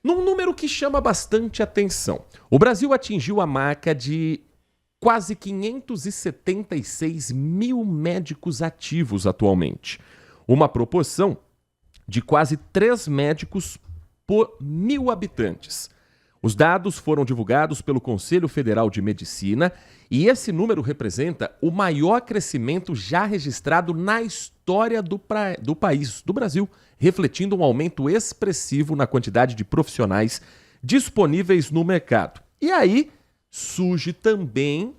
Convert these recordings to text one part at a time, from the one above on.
Num número que chama bastante atenção. O Brasil atingiu a marca de quase 576 mil médicos ativos atualmente. Uma proporção de quase 3 médicos por 1.000 habitantes. Os dados foram divulgados pelo Conselho Federal de Medicina e esse número representa o maior crescimento já registrado na história do país, do Brasil, refletindo um aumento expressivo na quantidade de profissionais disponíveis no mercado. E aí surge também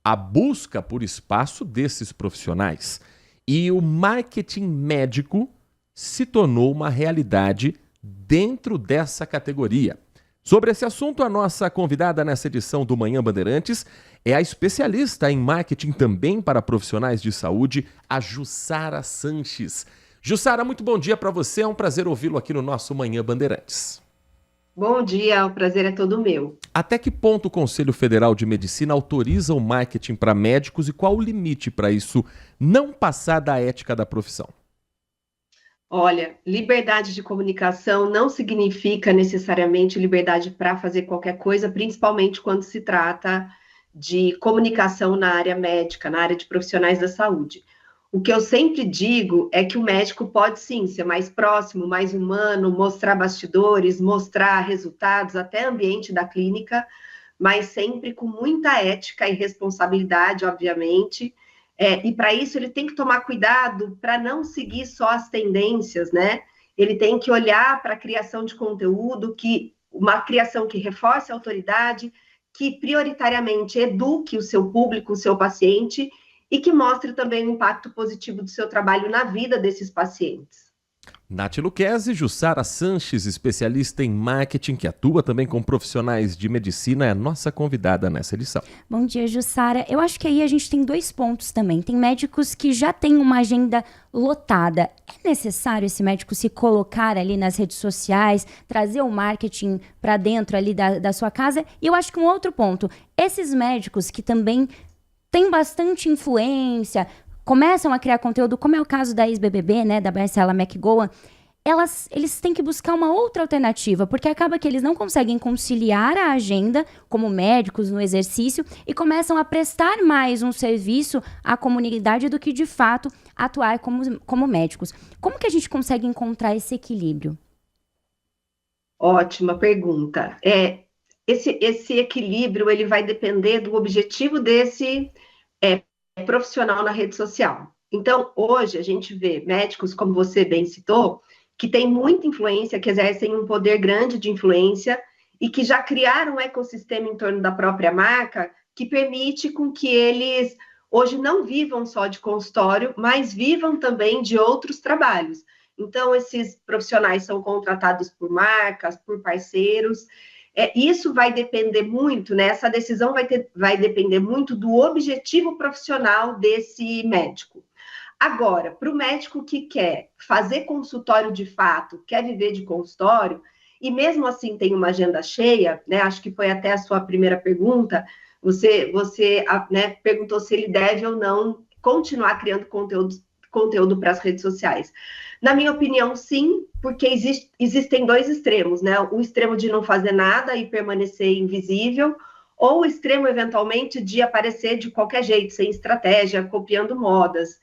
a busca por espaço desses profissionais. E o marketing médico se tornou uma realidade dentro dessa categoria. Sobre esse assunto, a nossa convidada nessa edição do Manhã Bandeirantes é a especialista em marketing também para profissionais de saúde, a Jussara Sanches. Jussara, muito bom dia para você, é um prazer ouvi-lo aqui no nosso Manhã Bandeirantes. Bom dia, o prazer é todo meu. Até que ponto o Conselho Federal de Medicina autoriza o marketing para médicos e qual o limite para isso não passar da ética da profissão? Olha, liberdade de comunicação não significa necessariamente liberdade para fazer qualquer coisa, principalmente quando se trata de comunicação na área médica, na área de profissionais da saúde. O que eu sempre digo é que o médico pode sim ser mais próximo, mais humano, mostrar bastidores, mostrar resultados, até ambiente da clínica, mas sempre com muita ética e responsabilidade, obviamente. E para isso ele tem que tomar cuidado para não seguir só as tendências, né? Ele tem que olhar para a criação de conteúdo, uma criação que reforce a autoridade, que prioritariamente eduque o seu público, o seu paciente, e que mostre também o impacto positivo do seu trabalho na vida desses pacientes. Nath Luquezzi, Jussara Sanches, especialista em marketing, que atua também com profissionais de medicina, é a nossa convidada nessa edição. Bom dia, Jussara. Eu acho que aí a gente tem 2 pontos também. Tem médicos que já têm uma agenda lotada. É necessário esse médico se colocar ali nas redes sociais, trazer o marketing para dentro ali da sua casa? E eu acho que um outro ponto, esses médicos que também têm bastante influência, começam a criar conteúdo, como é o caso da ex-BBB, né, da Marcela McGowan, eles têm que buscar uma outra alternativa, porque acaba que eles não conseguem conciliar a agenda como médicos no exercício e começam a prestar mais um serviço à comunidade do que, de fato, atuar como médicos. Como que a gente consegue encontrar esse equilíbrio? Ótima pergunta. Esse equilíbrio ele vai depender do objetivo desse profissional na rede social. Então, hoje a gente vê médicos, como você bem citou, que têm muita influência, que exercem um poder grande de influência e que já criaram um ecossistema em torno da própria marca que permite com que eles hoje não vivam só de consultório, mas vivam também de outros trabalhos. Então, esses profissionais são contratados por marcas, por parceiros. Isso vai depender muito, né? Essa decisão vai depender muito do objetivo profissional desse médico. Agora, para o médico que quer fazer consultório de fato, quer viver de consultório, e mesmo assim tem uma agenda cheia, né? Acho que foi até a sua primeira pergunta, você né, perguntou se ele deve ou não continuar criando conteúdo para as redes sociais. Na minha opinião, sim, porque existem 2 extremos, né? O extremo de não fazer nada e permanecer invisível, ou o extremo, eventualmente, de aparecer de qualquer jeito, sem estratégia, copiando modas.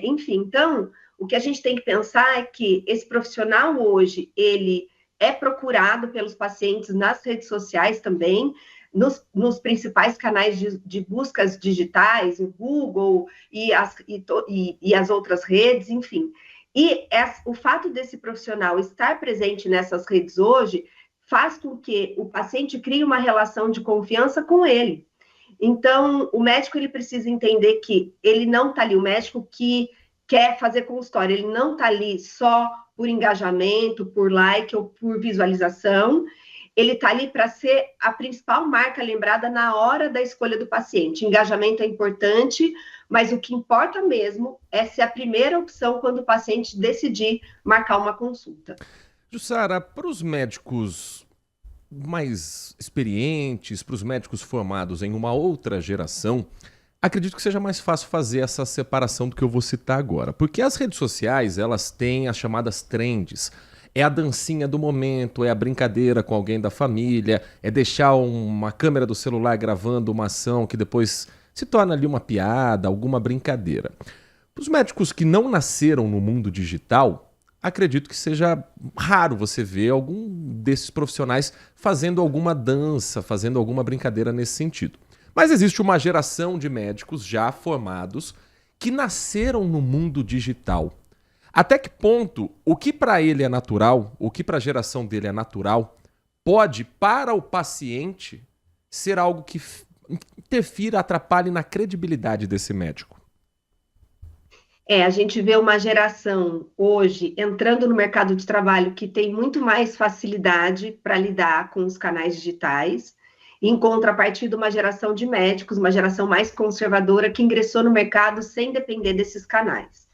Enfim, então, o que a gente tem que pensar é que esse profissional hoje, ele é procurado pelos pacientes nas redes sociais também, nos principais canais de buscas digitais, o Google e as outras redes, enfim. E o fato desse profissional estar presente nessas redes hoje faz com que o paciente crie uma relação de confiança com ele. Então, o médico ele precisa entender que ele não está ali, o médico que quer fazer consultório, ele não está ali só por engajamento, por like ou por visualização, ele está ali para ser a principal marca lembrada na hora da escolha do paciente. Engajamento é importante, mas o que importa mesmo é ser a primeira opção quando o paciente decidir marcar uma consulta. Jussara, para os médicos mais experientes, para os médicos formados em uma outra geração, acredito que seja mais fácil fazer essa separação do que eu vou citar agora. Porque as redes sociais, elas têm as chamadas trends. é a dancinha do momento, é a brincadeira com alguém da família, é deixar uma câmera do celular gravando uma ação que depois se torna ali uma piada, alguma brincadeira. Os médicos que não nasceram no mundo digital, acredito que seja raro você ver algum desses profissionais fazendo alguma dança, fazendo alguma brincadeira nesse sentido. Mas existe uma geração de médicos já formados que nasceram no mundo digital. Até que ponto o que para ele é natural, o que para a geração dele é natural, pode, para o paciente, ser algo que interfira, atrapalhe na credibilidade desse médico? A gente vê uma geração hoje entrando no mercado de trabalho que tem muito mais facilidade para lidar com os canais digitais, em contrapartida uma geração de médicos, uma geração mais conservadora que ingressou no mercado sem depender desses canais.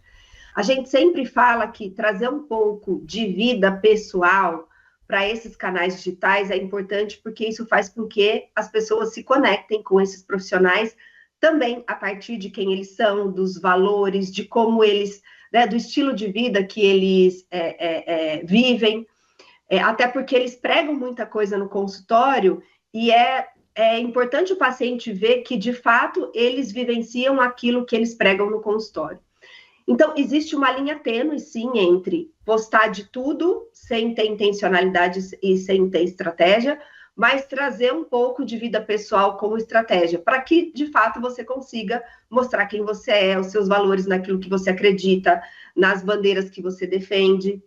A gente sempre fala que trazer um pouco de vida pessoal para esses canais digitais é importante porque isso faz com que as pessoas se conectem com esses profissionais também a partir de quem eles são, dos valores, de como eles, né, do estilo de vida que eles vivem, até porque eles pregam muita coisa no consultório e é importante o paciente ver que, de fato, eles vivenciam aquilo que eles pregam no consultório. Então, existe uma linha tênue, sim, entre postar de tudo, sem ter intencionalidade e sem ter estratégia, mas trazer um pouco de vida pessoal como estratégia, para que, de fato, você consiga mostrar quem você é, os seus valores naquilo que você acredita, nas bandeiras que você defende.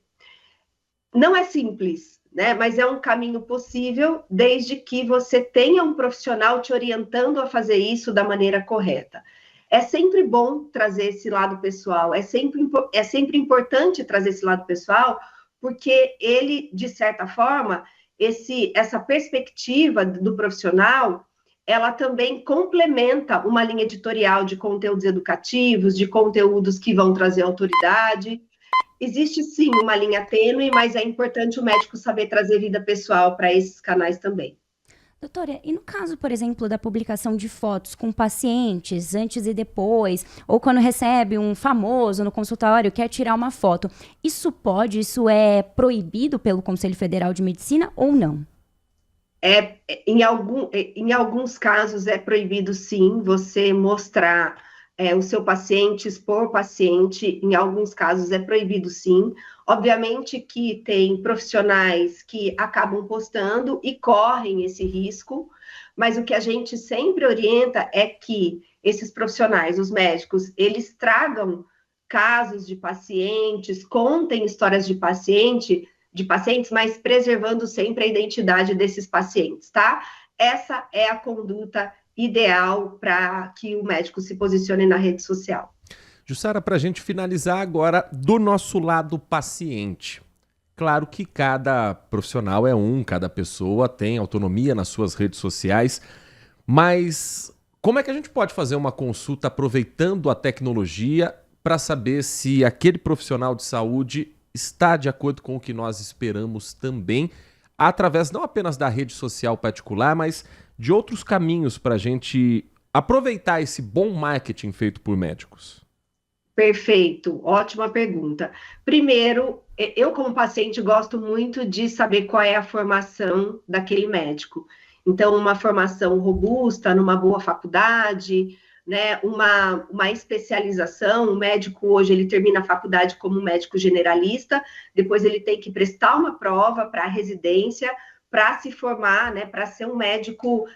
Não é simples, né? Mas é um caminho possível, desde que você tenha um profissional te orientando a fazer isso da maneira correta. É sempre bom trazer esse lado pessoal, é sempre importante trazer esse lado pessoal, porque ele, de certa forma, essa perspectiva do profissional, ela também complementa uma linha editorial de conteúdos educativos, de conteúdos que vão trazer autoridade. Existe, sim, uma linha tênue, mas é importante o médico saber trazer vida pessoal para esses canais também. Doutora, e no caso, por exemplo, da publicação de fotos com pacientes antes e depois, ou quando recebe um famoso no consultório, quer tirar uma foto, isso é proibido pelo Conselho Federal de Medicina ou não? Em alguns casos é proibido, sim, você mostrar o seu paciente, expor o paciente, em alguns casos é proibido, sim. Obviamente que tem profissionais que acabam postando e correm esse risco, mas o que a gente sempre orienta é que esses profissionais, os médicos, eles tragam casos de pacientes, contem histórias de pacientes, mas preservando sempre a identidade desses pacientes, tá? Essa é a conduta ideal para que o médico se posicione na rede social. Jussara, para a gente finalizar agora, do nosso lado paciente. Claro que cada profissional cada pessoa tem autonomia nas suas redes sociais, mas como é que a gente pode fazer uma consulta aproveitando a tecnologia para saber se aquele profissional de saúde está de acordo com o que nós esperamos também, através não apenas da rede social particular, mas de outros caminhos para a gente aproveitar esse bom marketing feito por médicos? Perfeito, ótima pergunta. Primeiro, eu como paciente gosto muito de saber qual é a formação daquele médico. Então, uma formação robusta, numa boa faculdade, né, uma especialização. O médico hoje ele termina a faculdade como médico generalista, depois ele tem que prestar uma prova para a residência, para se formar, né, para ser um médico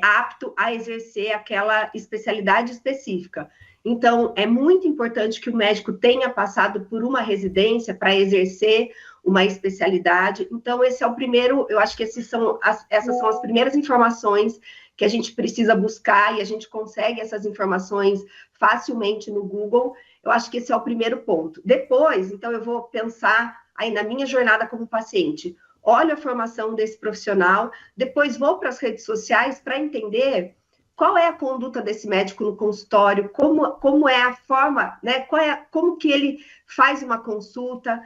apto a exercer aquela especialidade específica. Então, é muito importante que o médico tenha passado por uma residência para exercer uma especialidade. Então, esse é o primeiro, eu acho que essas são as primeiras informações que a gente precisa buscar, e a gente consegue essas informações facilmente no Google. Eu acho que esse é o primeiro ponto. Depois, então, eu vou pensar aí na minha jornada como paciente. Olho a formação desse profissional, depois vou para as redes sociais para entender qual é a conduta desse médico no consultório, como é a forma, né? Como que ele faz uma consulta,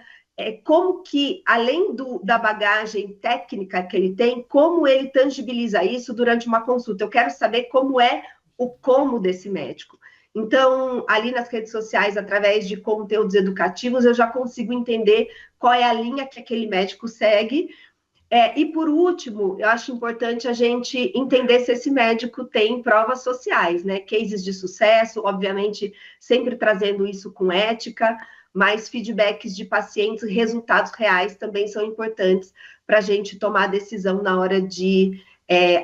como que, além da bagagem técnica que ele tem, como ele tangibiliza isso durante uma consulta. Eu quero saber como é o como desse médico. Então, ali nas redes sociais, através de conteúdos educativos, eu já consigo entender qual é a linha que aquele médico segue. E por último, eu acho importante a gente entender se esse médico tem provas sociais, né? Cases de sucesso, obviamente, sempre trazendo isso com ética, mas feedbacks de pacientes, resultados reais também são importantes para a gente tomar a decisão na hora de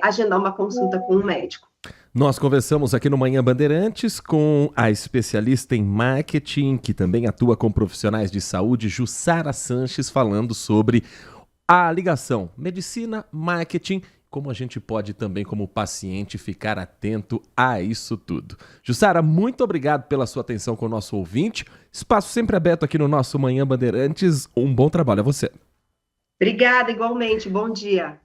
agendar uma consulta com um médico. Nós conversamos aqui no Manhã Bandeirantes com a especialista em marketing, que também atua com profissionais de saúde, Jussara Sanches, falando sobre a ligação medicina, marketing, como a gente pode também, como paciente, ficar atento a isso tudo. Jussara, muito obrigado pela sua atenção com o nosso ouvinte. Espaço sempre aberto aqui no nosso Manhã Bandeirantes. Um bom trabalho a você. Obrigada, igualmente. Bom dia.